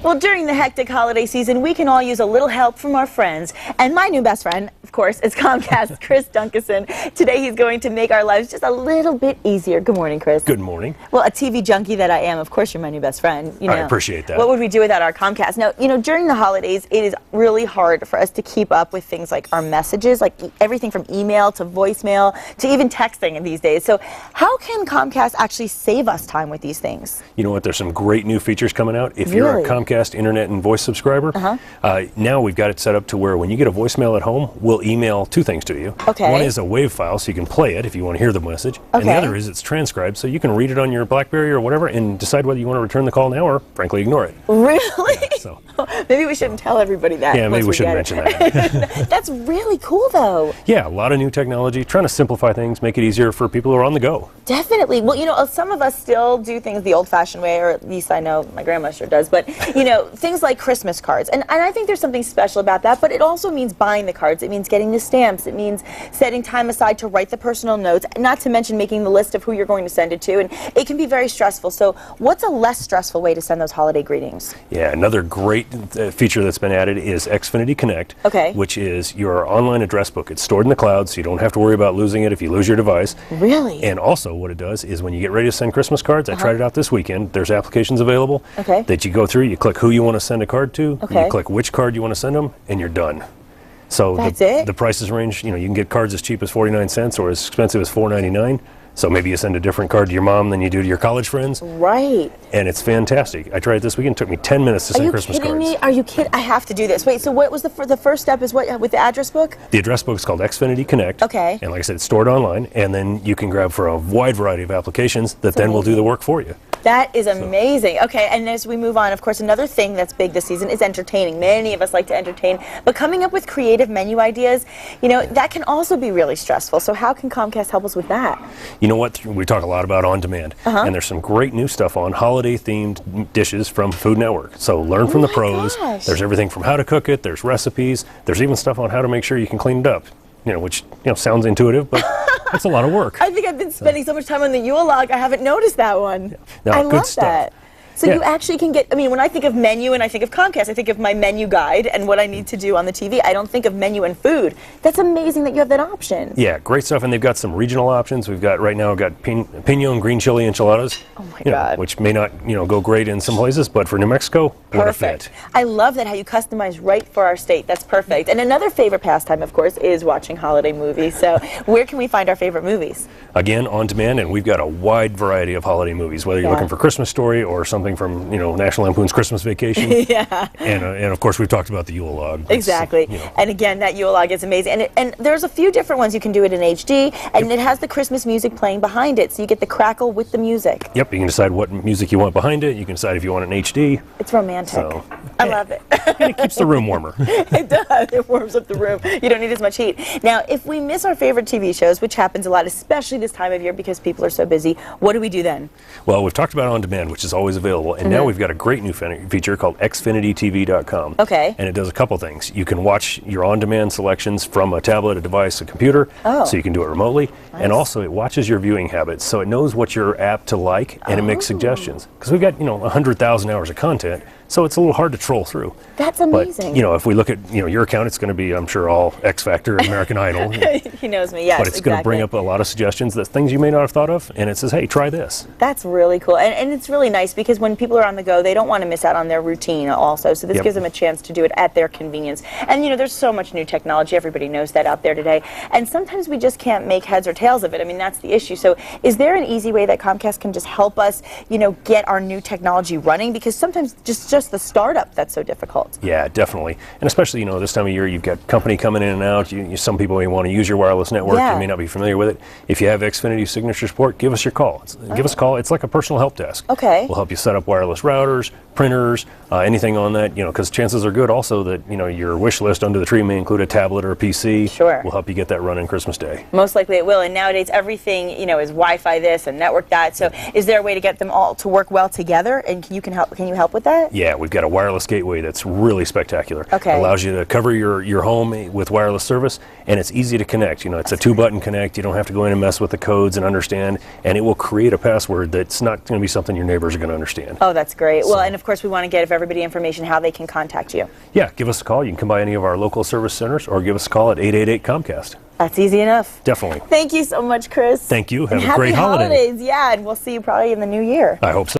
Well, during the hectic holiday season, we can all use a little help from our friends. And my new best friend, of course, is Comcast, Chris Dunkeson. Today, he's going to make our lives just a little bit easier. Good morning, Chris. Good morning. Well, a TV junkie that I am, of course, you're my new best friend. You know, I appreciate that. What would we do without our Comcast? Now, you know, during the holidays, it is really hard for us to keep up with things like our messages, like everything from email to voicemail to even texting these days. So how can Comcast actually save us time with these things? You know what? There's some great new features coming out. If you're a Comcast Internet and voice subscriber, now we've got it set up to where when you get a voicemail at home, we'll email two things to you. Okay. One is a WAV file, so you can play it if you want to hear the message. And the other is it's transcribed, so you can read it on your BlackBerry or whatever and decide whether you want to return the call now or, frankly, ignore it. Really? Yeah, so. Maybe we shouldn't tell everybody that. Yeah, maybe we shouldn't mention that. That's really cool, though. Yeah, a lot of new technology, trying to simplify things, make it easier for people who are on the go. Definitely. Well, you know, some of us still do things the old-fashioned way, or at least I know my grandma sure does, but, you know, things like Christmas cards. And I think there's something special about that, but it also means buying the cards. It means getting the stamps. It means setting time aside to write the personal notes, not to mention making the list of who you're going to send it to. And it can be very stressful. So what's a less stressful way to send those holiday greetings? Yeah, another great feature that's been added is Xfinity Connect, which is your online address book. It's stored in the cloud, so you don't have to worry about losing it if you lose your device. Really? And also what it does is when you get ready to send Christmas cards, I tried it out this weekend, there's applications available that you go through, you click who you want to send a card to, you click which card you want to send them, and you're done. So the prices range, you know, you can get cards as cheap as 49 cents or as expensive as $4.99. So maybe you send a different card to your mom than you do to your college friends. Right. And it's fantastic. I tried it this weekend. It took me 10 minutes to send Christmas cards. Are you kidding me? Are you kidding? I have to do this. Wait, so what was the first step is what with the address book? The address book is called Xfinity Connect. Okay. And like I said, it's stored online. And then you can grab for a wide variety of applications that then will do the work for you. That is amazing. Okay, and as we move on, of course, another thing that's big this season is entertaining. Many of us like to entertain, but coming up with creative menu ideas, you know, that can also be really stressful. So how can Comcast help us with that? You know what? We talk a lot about on demand, and there's some great new stuff on holiday-themed dishes from Food Network. So learn from the pros. There's everything from how to cook it, there's recipes, there's even stuff on how to make sure you can clean it up. You know, which sounds intuitive, but it's a lot of work. I think I've been spending so much time on the Yule Log, I haven't noticed that one. No, I good love stuff. that. So you actually can get, I mean, when I think of menu and I think of Comcast, I think of my menu guide and what I need to do on the TV. I don't think of menu and food. That's amazing that you have that option. Yeah, great stuff. And they've got some regional options. We've got, right now, we've got pinon green chili enchiladas. Oh my God. Which may not, go great in some places, but for New Mexico, what a fit. I love that, how you customize right for our state. That's perfect. And another favorite pastime, of course, is watching holiday movies. So where can we find our favorite movies? Again, on demand, and we've got a wide variety of holiday movies, whether you're looking for Christmas Story or something from, National Lampoon's Christmas Vacation. And of course, we've talked about the Yule Log. Exactly. And again, that Yule Log is amazing. And there's a few different ones. You can do it in HD, and it has the Christmas music playing behind it, so you get the crackle with the music. Yep, you can decide what music you want behind it. You can decide if you want it in HD. It's romantic. So, I love it. And it keeps the room warmer. It does. It warms up the room. You don't need as much heat. Now, if we miss our favorite TV shows, which happens a lot, especially this time of year because people are so busy, what do we do then? Well, we've talked about on demand, which is always available, and now we've got a great new feature called XfinityTV.com. Okay. And it does a couple things. You can watch your on-demand selections from a tablet, a device, a computer, so you can do it remotely. And also, it watches your viewing habits, so it knows what you're apt to like, and it makes suggestions. Because we've got, 100,000 hours of content, so it's a little hard to troll through. That's amazing. But, if we look at, your account, it's going to be, I'm sure, all XFactor and American Idol. He knows me, yes, But it's going to bring up a lot of suggestions, that things you may not have thought of, and it says, hey, try this. That's really cool. And it's really nice because when people are on the go, they don't want to miss out on their routine also. So this gives them a chance to do it at their convenience. And, there's so much new technology. Everybody knows that out there today. And sometimes we just can't make heads or tails of it. I mean, that's the issue. So is there an easy way that Comcast can just help us, get our new technology running? Because sometimes just the startup, that's so difficult. Yeah, definitely. And especially, this time of year, you've got company coming in and out. Some people may want to use your wireless network. You may not be familiar with it. If you have Xfinity signature support, give us your call. Give us a call. It's like a personal help desk. Okay. We'll help you set up wireless routers, printers, anything on that, because chances are good also that, your wish list under the tree may include a tablet or a PC. Sure. We'll help you get that running Christmas Day. Most likely it will. And nowadays everything, is Wi-Fi this and network that. So is there a way to get them all to work well together? And can you help with that? Yeah. Yeah, we've got a wireless gateway that's really spectacular. Okay. Allows you to cover your home with wireless service, and it's easy to connect. You know, it's a 2-button connect. You don't have to go in and mess with the codes and understand, and it will create a password that's not going to be something your neighbors are going to understand. Oh, that's great. So, well, and of course we want to give everybody information how they can contact you. Yeah, give us a call. You can come by any of our local service centers or give us a call at 888-COMCAST. That's easy enough. Definitely. Thank you so much, Chris. Thank you. Have and a great happy holiday. holidays. Yeah, and we'll see you probably in the new year. I hope so.